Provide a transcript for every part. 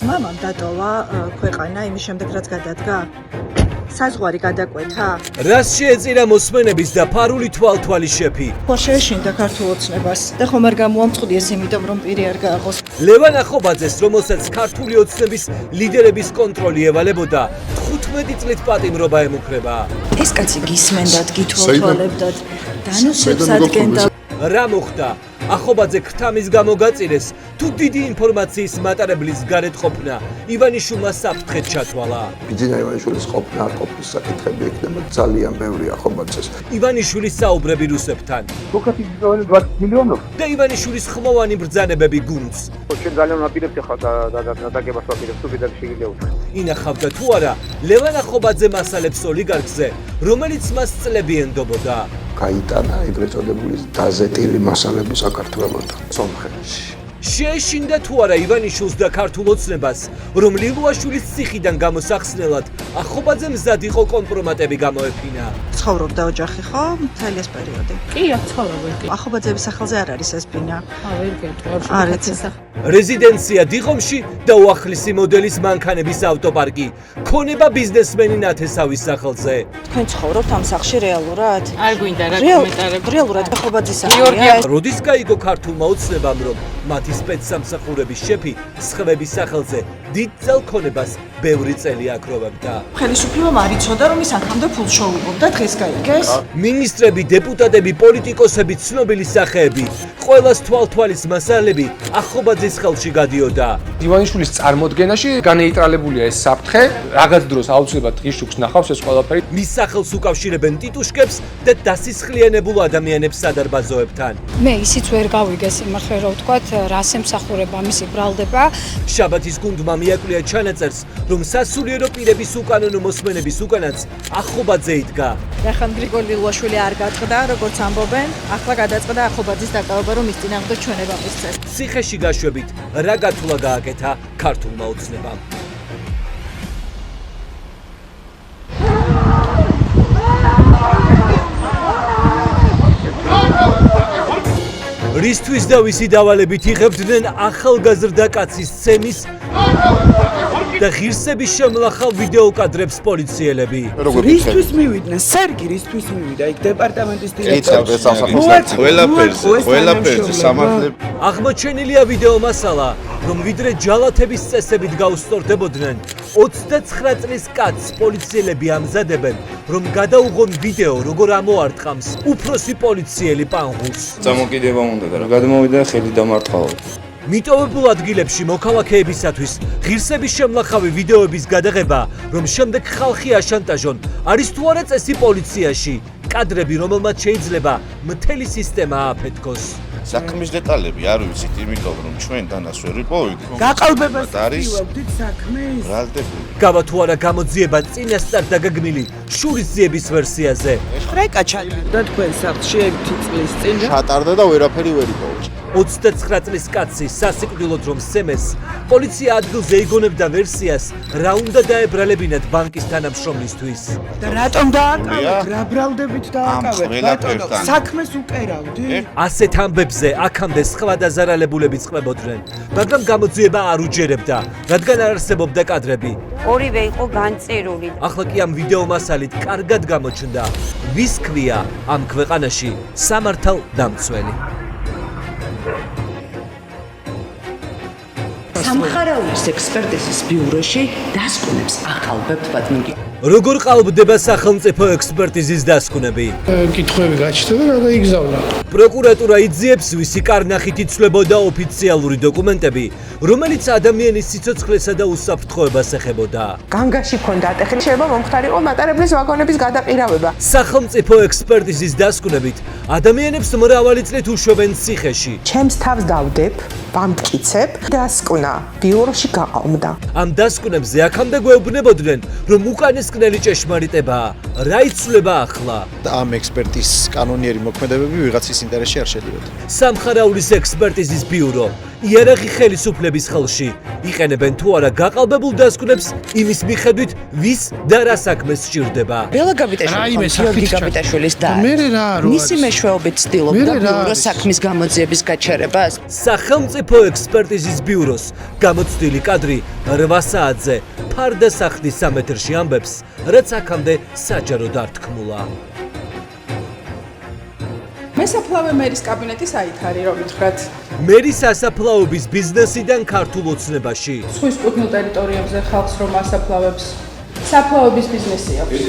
მამამ დატოვა ქვეყანა იმის შემდეგ რაც გადადგა. საზღვარი გადაკვეთა. რას შეეწირა მოსმენების და ფარული თვალთვალი შეფი? ხო შეეშინდა ქართულ ოცნებას და ხომ არ გამოამწყვდიეს იმიტომ რომ პირი არ გააღოს. ლევან ახობაძეს, რომელსაც ქართული ოცნების ლიდერების კონტროლი ევალებოდა, 15 წლით პატიმრობა ემუქრება. ეს კაცი გისმენდათ, გითვალთვალებდათ, დანუსებს ადგენდა. რა მოხდა? ახობაძე ქრთამის გამო გაწირეს, თუ დიდი ინფორმაციის მატარებლის გარეთ ყოფნა ივანიშვილმა საფრთხედ ჩათვალა. ბიძინა ივანიშვილის ყოფნა არ ყოფნის საკითხები ექნება ძალიან ბევრი ახობაძეს. ივანიშვილის საუბრები რუსებთან Сколько ты говорил, 20 миллионов? და ივანიშვილის ხმოვანი ბრძანებები გუნდს. Очень ძალიან ვაპირებთ ახლა დაგებას ვაპირებთ, თუ კიდევ შეგიძლია უთხრა. ინახავდა თუ არა ლევან ახობაძე მასალებს ოლიგარქზე, რომელიც მას წლები ენდობოდა. გაიტანა ეგრეთ წოდებული დაზეტილი მასალები საქართველოსთან, სომხეთში. შეეშინდა თუ არა ივანიშვილს და ქართულ ოცნებას, რომ ლილუაშვილის ციხიდან გამოსახსნელად ახობაძე მზად იყო კომპრომატები გამოეფინა. ცხოვრობდა ოჯახი ხო მთელი ეს პერიოდი? კი, ცხოვრობდი. ახობაძეების სახელზე არ არის ეს ბინა. ვერ გეტყვი, არ იცი. რეზიდენცია დიღომში და უახლესი მოდელის მანქანების ავტოპარკი. ქონება ბიზნესმენი ნათესავის სახელზე. თქვენ ცხოვრობთ ამ სახლში რეალურად? არ გვინდა რა კომენტარები. რეალურად ახობაძის სახელია. როდის გაიგო ქართულმა ოცნებამ, რომ მათი სპეცსამსახურების შეფი სხვების სახელზე დიდ ძალქონებას ბევრი წელი აკროვებდა. ხელისუფლებამ არ იცოდა რომ ის აქამდე ფულს შოუიღებდა, დღეს გაიგეს? მინისტრები, დეპუტატები, პოლიტიკოსები, ცნობილი სახეები, ყველას თვალთვალის მასალები ახობაძის ხელში გადიოდა. ივანიშვილის წარმოდგენაში განეიტრალებულია ეს საფრთხე, რაღაც დროს აუცილებლად ღირშუქს ნახავს ეს ყველაფერი. მის სახელს უკავშირებენ ტიტუშკებს და დასისხლიანებულ ადამიანებს სადარბაზოებთან. მე ისიც ვერ გავიგეს იმხე რომ ვთქვათ რას ემსახურება მისი ბრალდება. შაბათის გუნდმა მიაკვია ჩანაწერს, რომ სასულიერო პირების უკანონო მოსმენების უკანაც ახობაძე იდგა. ახლა გრიგოლ ლილუაშვილი არ გაწყდა, როგორც ამბობენ, ახლა გადაწყდა ახობაძის დაკავება, რომ ის წინააღმდეგ ჩვენება მისცეს. ციხეში გაშვებით, რა გათვლა გააკეთა ქართულმა ოცნებამ. რისთვის და ვისი დავალებით იღებდნენ ახალგაზრდა კაცის სცენის და ღირსების შემლახავ ვიდეო კადრებს პოლიციელები. რისთვის მივიდნენ? სერგი რისთვის მივიდა? იქ დეპარტამენტის დირექტორი ყველაფერზე სამართლები. აღმოჩენილია ვიდეო მასალა, რომ ვიდრე ჯალათების წესებით გაუსწორდებოდნენ, 29 წლის კაცს პოლიციელები ამზადებენ, რომ გადაუღონ ვიდეო, როგორ ამოარტყამს უფროსი პოლიციელი პანღულს. წამოკიდება უნდა და რა გადმოვიდა ხელი დამარტყაო. მიტოვებულ ადგილებში მოქალაქეებისათვის ღირსების შემლახავი ვიდეოების გადაღება, რომ შემდეგ ხალხი აშანტაჟონ, არის თუ არა წესი პოლიციაში, კადრები, რომელმაც შეიძლება მთელი სისტემა ააფეთქოს. საქმის დეტალები არ ვიცით, იმიტომ რომ ჩვენ დანას ვერ ვიპოვებთ. გაყალბებას არის ვივავდით საქმეს. ბრალდებული. გავა თუ არა გამოძიება წინასწარ დაგაგმილი შურის ძიების ვერსიაზე. ხრეკა ჩაიდა თქვენ სახლში 1 წლის წინ. ჩატარდა და ვერაფერი ვერ იპოვეთ. 29 წლის კაცი სასიკვდილოდ რომ სცემეს, პოლიცია ადგილზე იგონებდა ვერსიას, რა უნდა დაებრალებინათ ბანკის თანამშრომლისთვის. და რატომ დააკავეთ? რა ბრალდებით დააკავეთ? ყველაფერთან. საქმეს უკერავდი? ასეთ ამბებზე აქამდე სხვა დაზარალებულები წყმებოდნენ, მაგრამ გამოძიება არ უჯერებდა, რადგან არ არსებობდა კადრები. ორივე იყო განწირული. ახლა კი ამ ვიდეო მასალით კარგად გამოჩნდა, ვის ქვია ამ ქვეყანაში სამართალდამცველი. სამხარაულის ექსპერტიზის ბიუროში დასკვნებს ახალბებთ ბატონი. როგორ ყალბდება სახელმწიფო ექსპერტიზის დასკვნები? კითხვები გაჩნდა და გადაიგზავნა. პროკურატურა იძიებს ვისი კარნახით იცვლებოდა ოფიციალური დოკუმენტები, რომელიც ადამიანის სიცოცხლესა და უსაფრთხოებას ეხებოდა. განგაში ქონდა ატეხილი შეიძლება მომხდარიყო მატარებლის ვაგონების გადაყირავება. სახელმწიფო ექსპერტიზის დასკვნებით ადამიანებს მრავალი წლით უშვებენ ციხეში. ჩემს თავს დავდებ, ვამტკიცებ, დასკვნა ბიუროში გაყავმდა. ამ დასკვნებზე აქამდე გვეუბნებოდნენ, რომ უკანასკნელი ჭეშმარიტებაა, რა იცვლება ახლა? ამ ექსპერტის კანონიერი მოქმედებები ვიღაცის ინტერესში არ შედიოდა. სამხარაულის ექსპერტიზის ბიურო იარაღი ხელისუფლების ხელში იყენებენ თუ არა გაყალბებულ დასკვნებს იმის მიხედვით ვის და რა საქმეს სჭირდება. ბელა გაბიტაშვილი, გიორგი გაბიტაშვილის და მისი მეშვეობით ცდილობდა ბიურო საქმის გამოძიების გაჩერებას. სახელმწიფო ექსპერტიზის ბიუროს გამოცდილი კადრი 8 საათზე ფარდა სახლის სამეთრში ამბებს, რაც აქამდე საჯაროდ არ თქმულა. მე საფლავე მერის კაბინეტის აით არის, რომ მითხრათ. მერის სასაფლაობის ბიზნესიდან ქართულ ოცნებაში. სხვის კუთვნილ ტერიტორიებზე ხალხს რომ ასაფლავებს. საფლავების ბიზნესი აქვს.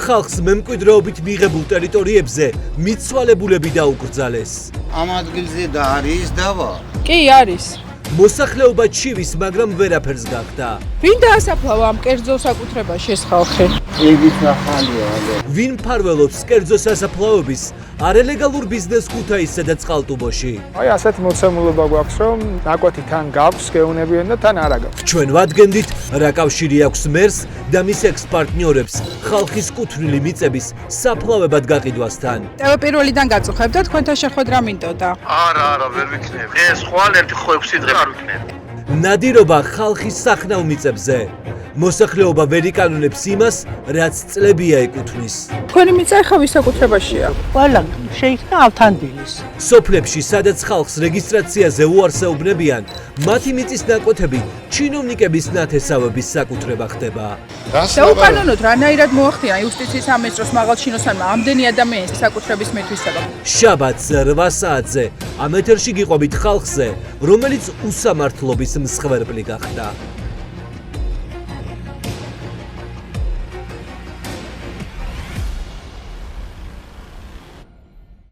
ხალხს მემკვიდრეობით მიღებულ ტერიტორიებზე მიცვალებულები დაუკრძალეს. ამ ადგილზე და არის დავა? კი, არის. მოსახლეობა ჩივის, მაგრამ ვერაფერს გახდა. ვინ დაასაფლავა ამ კერძო საკუთრებაში ეს ხალხი? ეგით ნახალია. ვინ მფარველობს კერძო სასაფლაოების არალეგალურ ბიზნეს ქუთაისსა და წყალტუბოში? აი ასეთ მოცემულობა გვაქვს, რომ ნაკვეთი თან გაქვს, გეუნებიან და თან არა გაქვს. ჩვენ ვადგენდით, რა კავშირი აქვს მერს და მის ექს-პარტნიორებს ხალხის კუთვნილი მიწების საფლავებად გაყიდვასთან. ტევ პირველიდან გაწუხებ და თქვენთან შეხვედრა მინდოდა. არა, ვერ ვიქნები. ეს ხვალ ერთი 6 დღე არ ვიქნები. ნადირობა ხალხის სახნავ მიწებზე. მოსახლეობა ვერ იკანონებს იმას, რაც წლებია ეკუთვნის. თქვენი მიწა ახლა ვის საკუთრებაშია? ყველა შეიქმნა ავთანდილის. სოფლებში, სადაც ხალხს რეგისტრაციაზე უარს ეუბნებიან, მათი მიწის ნაკვეთები ჩინოვნიკების ნათესავების საკუთრება ხდება. შეუყანონოთ, რანაირად მოახდინა იუსტიციის სამინისტროს მაღალ ჩინოსანმა ამდენი ადამიანის საკუთრების მითვისება. შაბათს 8 საათზე ამ ეთერში გიყვებით ხალხზე, რომელიც უსამართლობის მსხვერპლი გახდა.